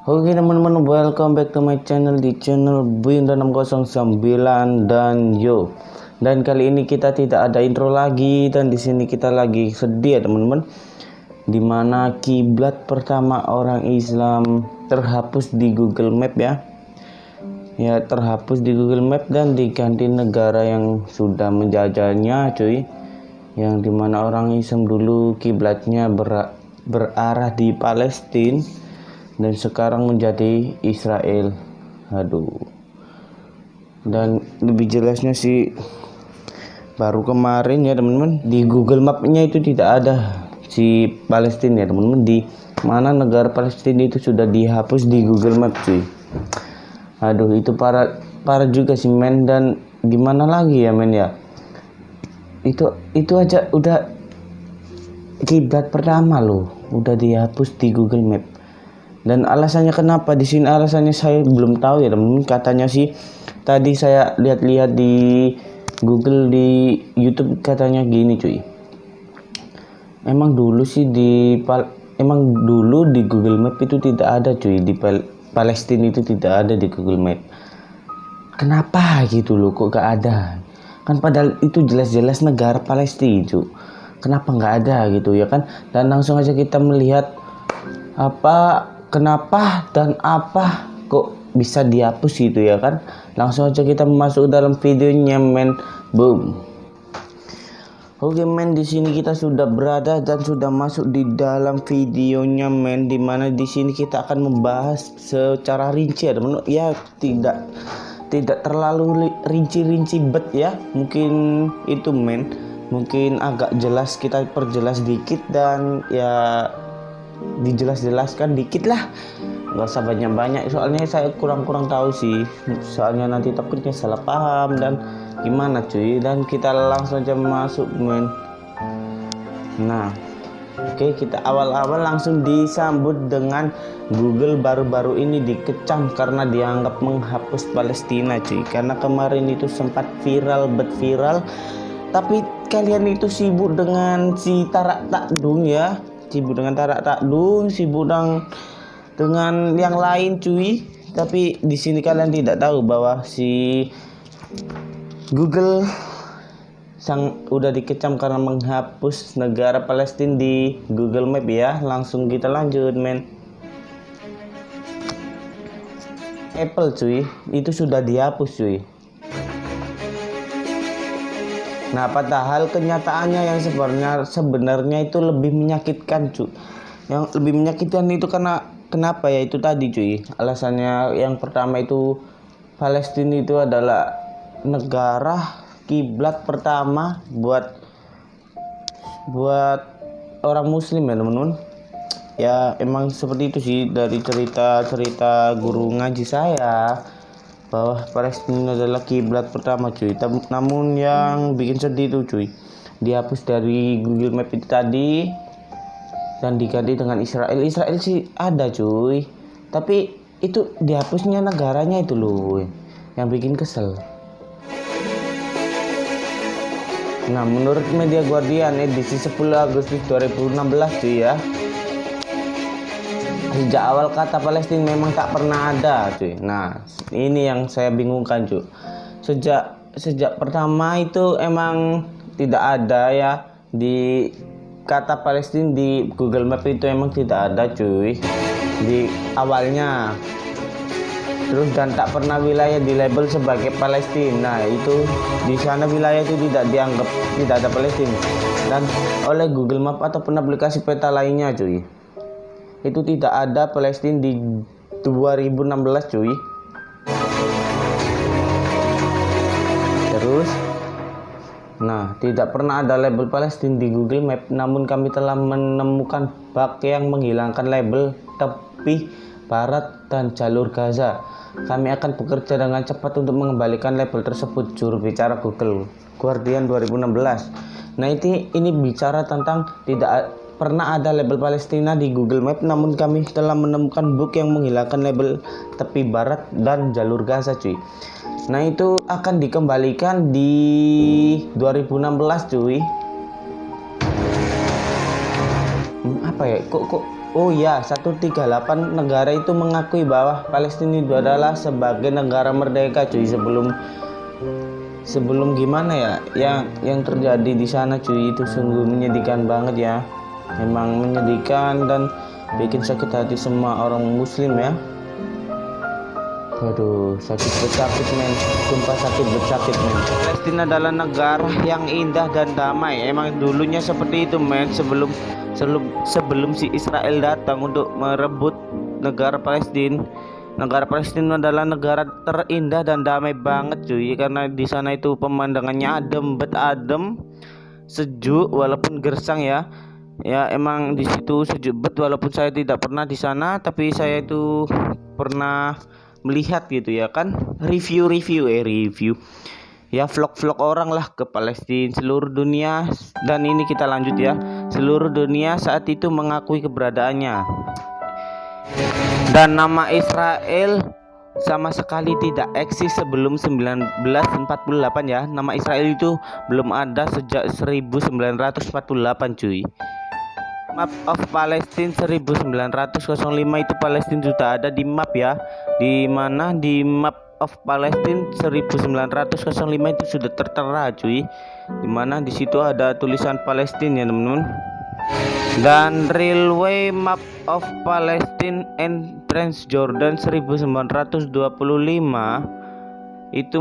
Oke teman-teman, welcome back to my channel di channel Bunda 609 dan yo. Dan kali ini kita tidak ada intro lagi, dan di sini kita lagi sedih ya teman-teman. Dimana kiblat pertama orang Islam terhapus di Google Map ya. Ya, terhapus di Google Map dan diganti negara yang sudah menjajahnya cuy. Yang dimana orang Islam dulu kiblatnya berarah di Palestina dan sekarang menjadi Israel. Aduh. Dan lebih jelasnya sih baru kemarin ya teman-teman, di Google Map-nya itu tidak ada si Palestina ya teman-teman. Di mana negara Palestina itu sudah dihapus di Google Map cuy. Aduh, itu parah juga sih men. Dan gimana lagi ya men ya, itu aja udah kiblat pertama loh udah dihapus di Google Map. Dan alasannya kenapa di sini, alasannya saya belum tahu ya teman-teman. Katanya sih tadi saya lihat-lihat di Google, di YouTube, katanya gini cuy. Emang dulu di Google Map itu tidak ada cuy, di Palestina itu tidak ada di Google Map. Kenapa gitu loh, kok gak ada? Kan padahal itu jelas-jelas negara Palestina cuy. Kenapa nggak ada gitu ya kan? Dan langsung aja kita melihat kenapa dan apa kok bisa dihapus gitu ya kan. Langsung aja kita masuk dalam videonya men. Boom. Oke men, di sini kita sudah berada dan sudah masuk di dalam videonya men, dimana di sini kita akan membahas secara rinci ya teman-teman. Ya tidak terlalu rinci-rinci bet ya, mungkin itu men, mungkin agak jelas kita perjelas dikit dan ya dijelas-jelaskan dikit lah, nggak usah banyak-banyak soalnya saya kurang tahu sih, soalnya nanti takutnya salah paham dan gimana cuy. Dan kita langsung aja masuk men. Nah oke, kita awal-awal langsung disambut dengan Google baru-baru ini dikecam karena dianggap menghapus Palestina cuy. Karena kemarin itu sempat viral, tapi kalian itu sibuk dengan si Tarak Takdung ya, sibuk dengan Tarak Takdung, sibuk dengan yang lain cuy. Tapi di sini kalian tidak tahu bahwa si Google udah dikecam karena menghapus negara Palestina di Google Map ya. Langsung kita lanjut men. Apple cuy, itu sudah dihapus cuy. Nah, padahal kenyataannya yang sebenarnya itu lebih menyakitkan cuy. Yang lebih menyakitkan itu karena kenapa ya, itu tadi cuy. Alasannya yang pertama itu Palestina itu adalah negara kiblat pertama buat orang muslim ya teman-teman. Ya emang seperti itu sih dari cerita guru ngaji saya, bahwa Palestina adalah kiblat pertama cuy. Namun yang bikin sedih itu cuy, dihapus dari Google Map itu tadi dan diganti dengan Israel sih ada cuy, tapi itu dihapusnya negaranya itu loh yang bikin kesel. Nah, menurut media Guardian edisi 10 Agustus 2016 cuy ya, sejak awal kata Palestina memang tak pernah ada cuy. Nah, ini yang saya bingungkan cuy. Sejak pertama itu emang tidak ada ya, di kata Palestina di Google Map itu emang tidak ada cuy di awalnya. Terus dan tak pernah wilayah di label sebagai Palestina. Itu di sana wilayah itu tidak dianggap, tidak ada Palestina. Dan oleh Google Map ataupun aplikasi peta lainnya cuy, itu tidak ada Palestina di 2016 cuy. Terus nah, tidak pernah ada label Palestina di Google Map. Namun kami telah menemukan bug yang menghilangkan label tepi barat dan jalur Gaza. Kami akan bekerja dengan cepat untuk mengembalikan label tersebut, juru bicara Google Guardian 2016. Nah, ini bicara tentang tidak pernah ada label Palestina di Google Map, namun kami telah menemukan bug yang menghilangkan label tepi barat dan jalur Gaza cuy. Nah, itu akan dikembalikan di 2016 cuy. Apa ya, kok Oh ya, 138 negara itu mengakui bahwa Palestina itu adalah sebagai negara merdeka cuy. Sebelum gimana ya, yang terjadi di sana cuy, itu sungguh menyedihkan banget ya. Memang menyedihkan dan bikin sakit hati semua orang muslim ya. Waduh, sakit bersakit men, sumpah sakit bersakit men. Palestina adalah negara yang indah dan damai. Emang dulunya seperti itu men, sebelum si Israel datang untuk merebut negara Palestina. Negara Palestina adalah negara terindah dan damai banget cuy, karena di sana itu pemandangannya adem, sejuk walaupun gersang ya. Ya emang di situ sejuk walaupun saya tidak pernah di sana, tapi saya itu pernah melihat gitu ya kan, review ya, vlog orang lah ke Palestina seluruh dunia. Dan ini kita lanjut ya, seluruh dunia saat itu mengakui keberadaannya, dan nama Israel sama sekali tidak eksis sebelum 1948 ya. Nama Israel itu belum ada sejak 1948 cuy. Map of Palestine 1905 itu Palestina sudah ada di map ya. Di mana di map of Palestine 1905 itu sudah tertera cuy. Dimana di situ ada tulisan Palestina ya teman-teman. Dan Railway Map of Palestine and Transjordan 1925 itu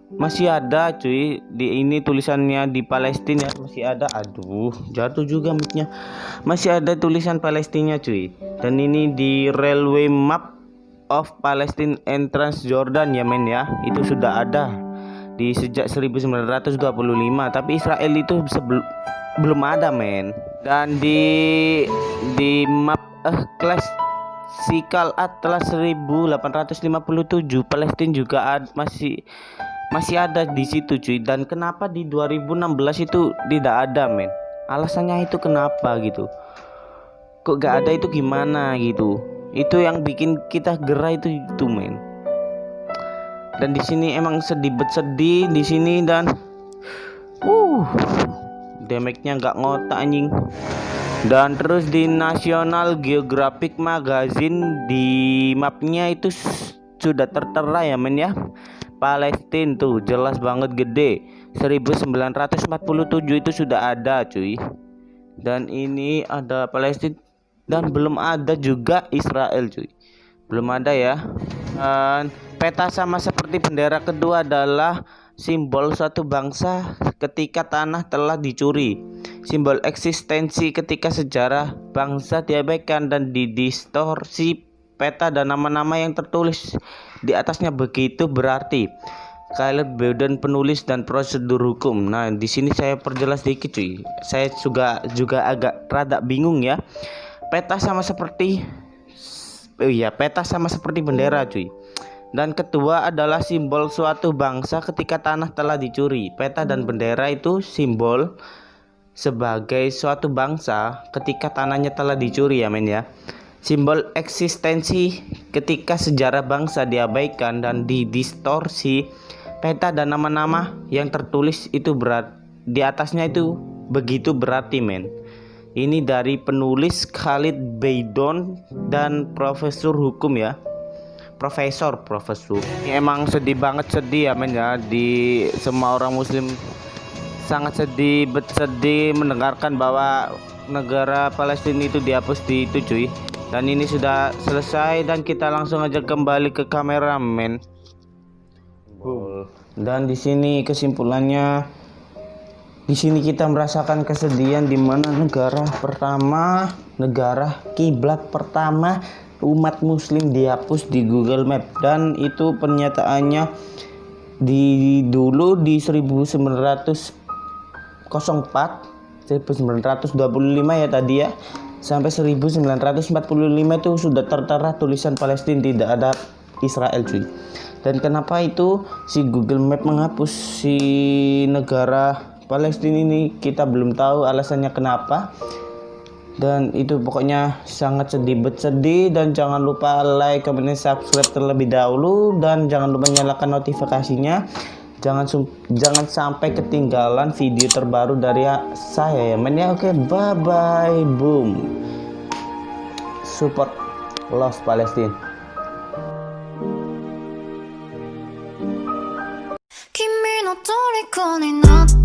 masih ada cuy. Di ini tulisannya di Palestina ya, masih ada. Aduh, jatuh juga mic-nya. Masih ada tulisan Palestina cuy. Dan ini di Railway Map of Palestine and Transjordan ya men ya. Itu sudah ada di sejak 1925, tapi Israel itu belum ada men. Dan di map Classical Atlas 1857 Palestina juga masih ada di situ cuy. Dan kenapa di 2016 itu tidak ada men? Alasannya itu kenapa gitu? Kok gak ada itu gimana gitu? Itu yang bikin kita gerah itu men. Dan di sini emang sedih di sini. Dan damage-nya nggak ngotak anjing. Dan terus di National Geographic Magazine di mapnya itu sudah tertera ya men ya. Palestina tuh jelas banget gede. 1947 itu sudah ada cuy. Dan ini ada Palestina, dan belum ada juga Israel cuy. Belum ada ya. Dan peta sama seperti bendera kedua adalah simbol suatu bangsa ketika tanah telah dicuri, simbol eksistensi ketika sejarah bangsa diabaikan dan didistorsi. Peta dan nama-nama yang tertulis di atasnya begitu berarti. Caleb Bowden, penulis dan prosedur hukum. Nah, di sini saya perjelas dikit cuy. Saya juga agak rada bingung ya. Peta sama seperti bendera cuy. Dan kedua adalah simbol suatu bangsa ketika tanah telah dicuri. Peta dan bendera itu simbol sebagai suatu bangsa ketika tanahnya telah dicuri ya men ya. Simbol eksistensi ketika sejarah bangsa diabaikan dan didistorsi. Peta dan nama-nama yang tertulis itu di atasnya itu begitu berarti men. Ini dari penulis Khalid Beidon dan profesor hukum ya. Profesor. Ini emang sedih ya men ya. Di semua orang muslim sangat sedih mendengarkan bahwa negara Palestina itu dihapus di itu cuy. Dan ini sudah selesai dan kita langsung aja kembali ke kamera men. Dan di sini kesimpulannya, di sini kita merasakan kesedihan di mana negara kiblat pertama umat muslim dihapus di Google Map. Dan itu pernyataannya dulu di 1925 ya tadi ya, sampai 1945 itu sudah tertera tulisan Palestina, tidak ada Israel cuy. Dan kenapa itu si Google Map menghapus si negara Palestina ini, kita belum tahu alasannya kenapa. Dan itu pokoknya sangat sedih. Dan jangan lupa like, comment, subscribe terlebih dahulu. Dan jangan lupa nyalakan notifikasinya. Jangan sampai ketinggalan video terbaru dari saya ya men ya. Oke, bye bye, boom. support Lost Palestine. 君の虜になって